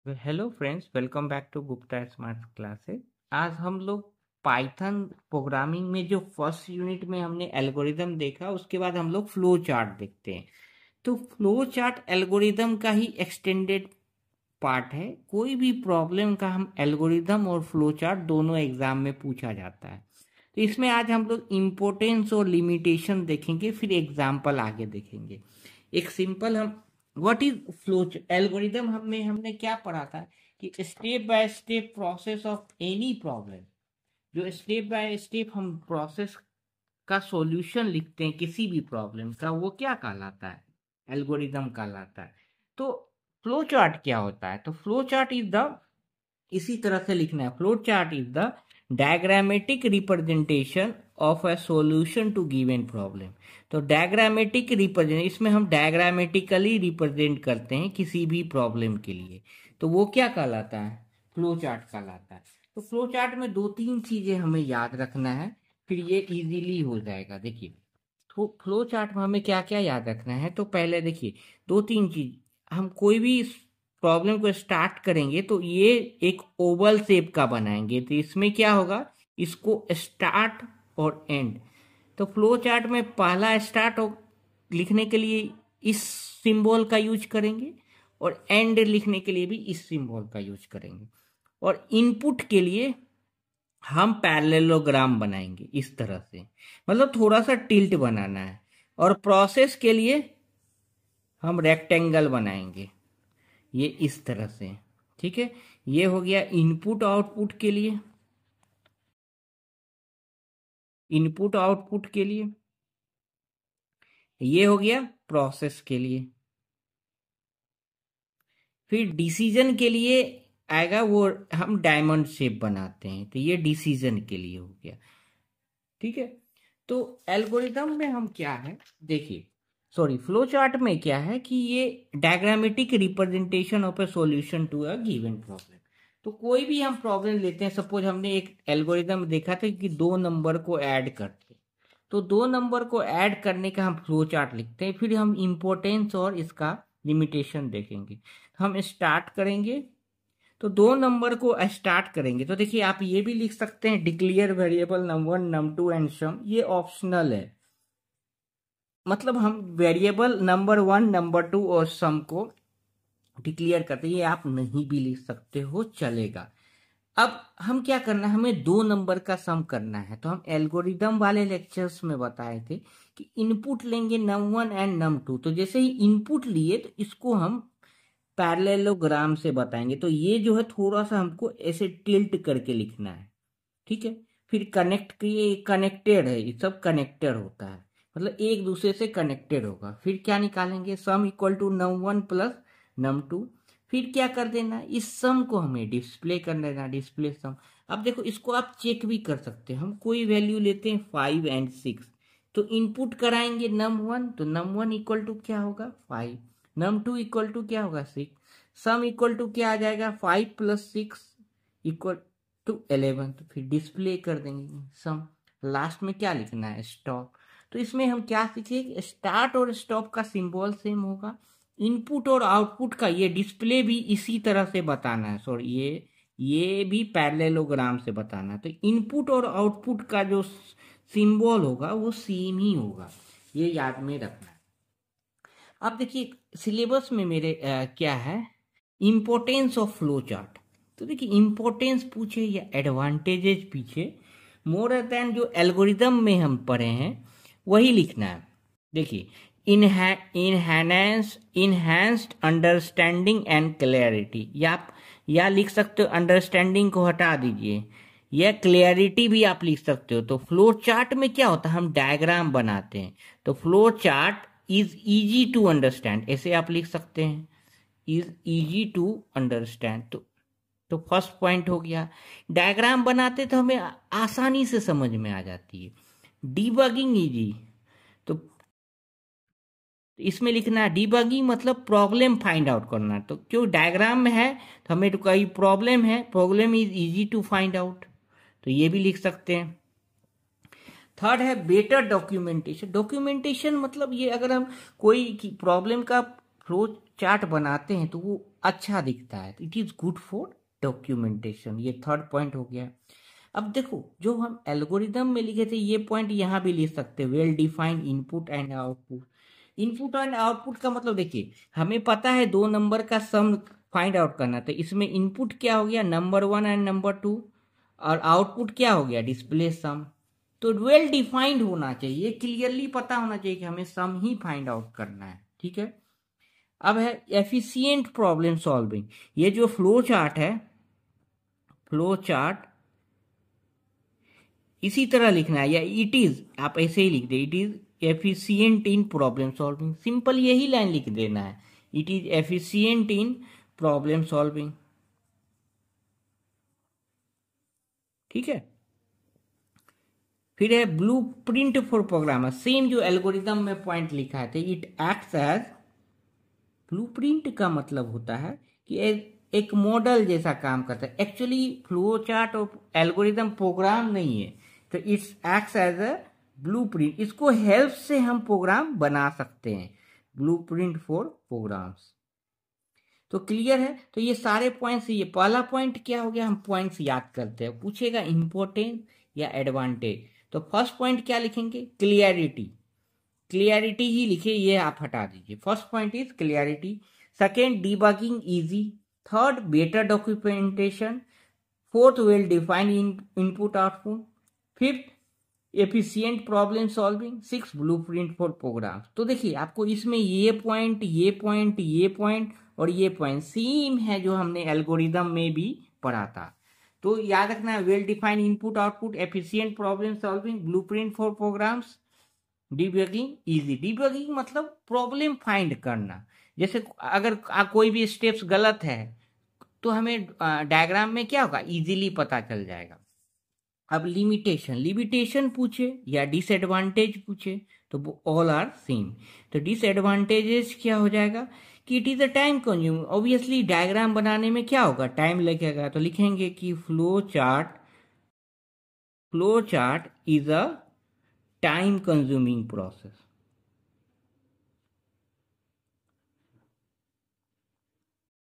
Hello friends, welcome back to Gupta smart classes. आज हम लोग पाइथन प्रोग्रामिंग में जो फर्स्ट यूनिट में हमने एल्गोरिदम देखा, उसके बाद हम लोग फ्लो चार्ट देखते हैं। तो फ्लो चार्ट एल्गोरिदम का ही एक्सटेंडेड पार्ट है। कोई भी प्रॉब्लम का हम एल्गोरिदम और फ्लो चार्ट दोनों एग्जाम में पूछा जाता है। तो इसमें आज हम लोग इम्पोर्टेंस और लिमिटेशन देखेंगे, फिर एग्जाम्पल आगे देखेंगे। एक सिंपल हम व्हाट इज फ्लो एल्गोरिदम हमें हमने क्या पढ़ा था कि step by step process of any problem. जो स्टेप बाय स्टेप हम प्रोसेस का सॉल्यूशन लिखते हैं किसी भी प्रॉब्लम का, वो क्या कहलाता है? एल्गोरिदम कहलाता है। तो फ्लो चार्ट क्या होता है? तो फ्लो चार्ट इज द, इसी तरह से लिखना है, flow chart is the diagrammatic representation of a solution to given problem. तो डायग्रामेटिक रिप्रेजेंट, इसमें हम डायग्रामेटिकली रिप्रेजेंट करते हैं किसी भी प्रॉब्लम के लिए, तो वो क्या कहलाता है? फ्लो चार्ट कहलाता है। तो फ्लो चार्ट में दो तीन चीजें हमें याद रखना है, फिर ये इजीली हो जाएगा। देखिए, तो फ्लो चार्ट में हमें क्या क्या याद रखना है। तो पहले देखिए, दो तीन चीज, हम कोई भी प्रॉब्लम को स्टार्ट करेंगे तो ये एक ओवल शेप का बनाएंगे। तो इसमें क्या होगा, इसको स्टार्ट और एंड। तो फ्लो चार्ट में पहला स्टार्ट लिखने के लिए इस सिंबल का यूज करेंगे, और एंड लिखने के लिए भी इस सिंबल का यूज करेंगे। और इनपुट के लिए हम पैरेललोग्राम बनाएंगे इस तरह से, मतलब थोड़ा सा टिल्ट बनाना है। और प्रोसेस के लिए हम रेक्टेंगल बनाएंगे, ये इस तरह से। ठीक है, ये हो गया इनपुट आउटपुट के लिए, इनपुट आउटपुट के लिए। ये हो गया प्रोसेस के लिए। फिर डिसीजन के लिए आएगा, वो हम डायमंड शेप बनाते हैं, तो ये डिसीजन के लिए हो गया। ठीक है, तो एल्गोरिदम में हम क्या है, देखिए, सॉरी, फ्लो चार्ट में क्या है कि ये diagrammatic representation of a solution to a given problem. तो कोई भी हम प्रॉब्लम लेते हैं, सपोज हमने एक एल्गोरिदम देखा था कि दो नंबर को ऐड करते हैं, तो दो नंबर को ऐड करने का हम फ्लो चार्ट लिखते हैं। फिर हम इम्पोर्टेंस और इसका लिमिटेशन देखेंगे। हम स्टार्ट करेंगे, तो दो नंबर को स्टार्ट करेंगे तो देखिए, आप ये भी लिख सकते हैं declare variable number num1 and sum, ये ऑप्शनल है। मतलब हम वेरिएबल नंबर 1 नंबर 2 और सम को डिक्लेयर करते हैं, ये आप नहीं भी लिख सकते हो, चलेगा। अब हम क्या करना है, हमें दो नंबर का सम करना है। तो हम एल्गोरिदम वाले लेक्चर्स में बताए थे कि इनपुट लेंगे num1 एंड num2। तो जैसे ही इनपुट लिए तो इसको हम पैरेललोग्राम से बताएंगे। तो ये जो है थोड़ा सा हमको ऐसे टिल्ट करके लिखना है। ठीक है, फिर कनेक्ट किए, कनेक्टेड है, ये सब कनेक्टेड होता है, मतलब एक दूसरे से कनेक्टेड होगा। फिर क्या निकालेंगे, sum equal to num1 plus num2। फिर क्या कर देना, इस सम को हमें डिस्प्ले कर देना, डिस्प्ले सम। अब देखो, इसको आप चेक भी कर सकते हैं। हम कोई वैल्यू लेते हैं 5 एंड 6, तो इनपुट कराएंगे num1, तो num1 इक्वल टू क्या होगा 5, num2 इक्वल टू क्या होगा 6, सम इक्वल टू क्या आ जाएगा 5 प्लस 6 इक्वल टू 11। तो फिर डिस्प्ले कर देंगे सम। लास्ट में क्या लिखना है, स्टॉप। तो इसमें हम क्या सीखेंगे, स्टार्ट और स्टॉप का सिंबल सेम होगा। इनपुट और आउटपुट का ये डिस्प्ले भी इसी तरह से बताना है, सॉरी, ये भी पैरेललोग्राम से बताना है। तो इनपुट और आउटपुट का जो सिंबल होगा वो सेम ही होगा, ये याद में रखना है। अब देखिए, सिलेबस में मेरे क्या है, इम्पोर्टेंस ऑफ फ्लो चार्ट। तो देखिए, इम्पोर्टेंस पूछे या एडवांटेजेस पीछे, मोर देन जो एल्गोरिदम में हम पढ़े हैं वही लिखना है। देखिए, इनहैंस्ड अंडरस्टैंडिंग एंड क्लैरिटी, या लिख सकते हो अंडरस्टैंडिंग को हटा दीजिए, या क्लैरिटी भी आप लिख सकते हो। तो फ्लो चार्ट में क्या होता है, हम डायग्राम बनाते हैं। तो flow chart is easy to understand, ऐसे आप लिख सकते हैं, इज इजी टू अंडरस्टैंड। तो फर्स्ट पॉइंट हो गया, डायग्राम बनाते तो हमें आसानी से समझ में आ जाती है। डीबगिंग इजी, तो इसमें लिखना है डीबगिंग मतलब प्रॉब्लम फाइंड आउट करना। तो क्यों डायग्राम में है, तो हमें तो कोई प्रॉब्लम है, problem is easy to find out, तो ये भी लिख सकते हैं। थर्ड है बेटर डॉक्यूमेंटेशन। डॉक्यूमेंटेशन मतलब ये, अगर हम कोई प्रॉब्लम का फ्लो चार्ट बनाते हैं तो वो अच्छा दिखता है, it is good for documentation. ये थर्ड पॉइंट हो गया। अब देखो जो हम एल्गोरिदम में लिखे थे ये पॉइंट यहाँ भी लिख सकते हैं, well defined input and output. Input and output का मतलब देखिए हमें पता है दो नंबर का सम फाइंड आउट करना था, इसमें इनपुट क्या हो गया नंबर 1 एंड नंबर 2 और आउटपुट क्या हो गया डिस्प्ले सम। तो वेल डिफाइंड होना चाहिए, क्लियरली पता होना चाहिए कि हमें सम ही फाइंड आउट करना है, ठीक है। अब है एफिशिएंट प्रॉब्लम सॉल्विंग। ये जो फ्लो चार्ट है, फ्लो चार्ट इसी तरह लिखना है, या इट इज आप ऐसे ही लिख दे, it is efficient in problem solving, simple यही लाइन लिख देना है, it is efficient in problem solving, ठीक है। फिर है blueprint for programmer, same जो एल्गोरिदम में पॉइंट लिखा है, इट एक्ट्स एज ब्लूप्रिंट का मतलब होता है कि एक मॉडल जैसा काम करता है। एक्चुअली फ्लो चार्ट और एल्गोरिदम प्रोग्राम नहीं है, तो it's acts as a blueprint, इसको हेल्प से हम प्रोग्राम बना सकते हैं, ब्लूप्रिंट फॉर प्रोग्राम्स। तो क्लियर है। तो ये सारे पॉइंट्स, ये पहला पॉइंट क्या हो गया, हम पॉइंट्स याद करते हैं, पूछेगा इंपॉर्टेंस या एडवांटेज। तो फर्स्ट पॉइंट क्या लिखेंगे, क्लियरिटी, क्लियरिटी ही लिखिए, ये आप हटा दीजिए। First point is clarity, second debugging easy, third better documentation, fourth well defined input output, fifth efficient problem solving, six blueprint for program. तो देखिए आपको इसमें ये पॉइंट ये पॉइंट ये पॉइंट और ये पॉइंट सेम है जो हमने एल्गोरिदम में भी पढ़ा था। तो याद रखना है, well defined input output, efficient problem solving, blueprint for programs, debugging easy. Debugging मतलब प्रॉब्लम फाइंड करना, जैसे अगर कोई भी स्टेप्स गलत है तो हमें डायग्राम में क्या होगा, इजीली पता चल जाएगा। अब लिमिटेशन, लिमिटेशन पूछे या डिसएडवांटेज पूछे तो ऑल आर सेम। तो डिसएडवांटेजेस क्या हो जाएगा कि it is a time consuming, obviously diagram बनाने में क्या होगा, टाइम लगेगा। तो लिखेंगे कि flow chart is a time consuming process.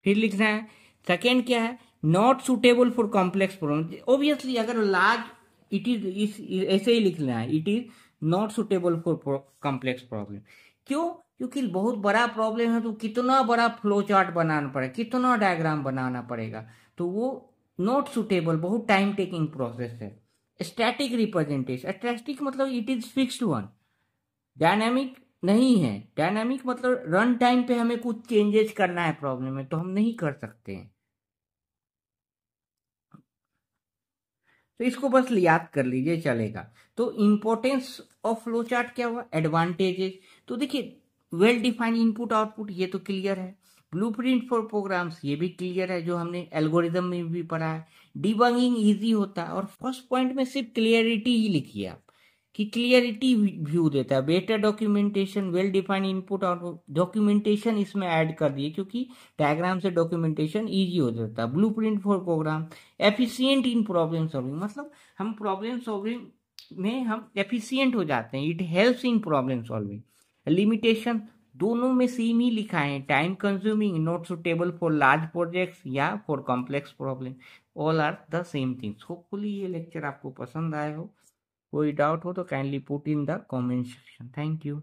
फिर लिखना है सेकेंड क्या है, not suitable for complex problem. Obviously अगर लार्ज इट इज ऐसे ही लिखना है, it is not suitable for complex problem. क्यों, क्योंकि बहुत बड़ा प्रॉब्लम है तो कितना बड़ा फ्लो चार्ट बनाना पड़ेगा, कितना डायग्राम बनाना पड़ेगा, तो वो नॉट सुटेबल, बहुत टाइम टेकिंग प्रोसेस है। स्टैटिक रिप्रेजेंटेशन, स्टैटिक मतलब it is fixed one, dynamic नहीं है। डायनामिक मतलब रन टाइम पे हमें कुछ चेंजेस करना है प्रॉब्लम में तो हम नहीं कर सकते हैं। तो इसको बस याद कर लीजिए चलेगा। तो इंपॉर्टेंस ऑफ फ्लो चार्ट क्या हुआ, एडवांटेजेस। तो देखिए वेल डिफाइंड इनपुट आउटपुट ये तो क्लियर है, ब्लूप्रिंट फॉर प्रोग्राम्स ये भी क्लियर है जो हमने एल्गोरिदम में भी पढ़ा है, डिबगिंग इजी होता है। और फर्स्ट पॉइंट में सिर्फ क्लियरिटी ही लिखिए आप कि क्लियरिटी व्यू देता है, better documentation, well defined input output, documentation इसमें ऐड कर दिए क्योंकि डायग्राम से डॉक्यूमेंटेशन इजी हो जाता है, blueprint for program, efficient in problem solving, मतलब हम प्रॉब्लम सॉल्विंग में हम एफिशिएंट हो जाते हैं, it helps in problem solving. Limitation दोनों में सेम ही लिखा है, time consuming, not suitable for large projects या for complex problem, all are the same things. Hopefully ये लेक्चर आपको पसंद आए हो, कोई डाउट हो तो kindly put in the comment section. Thank you.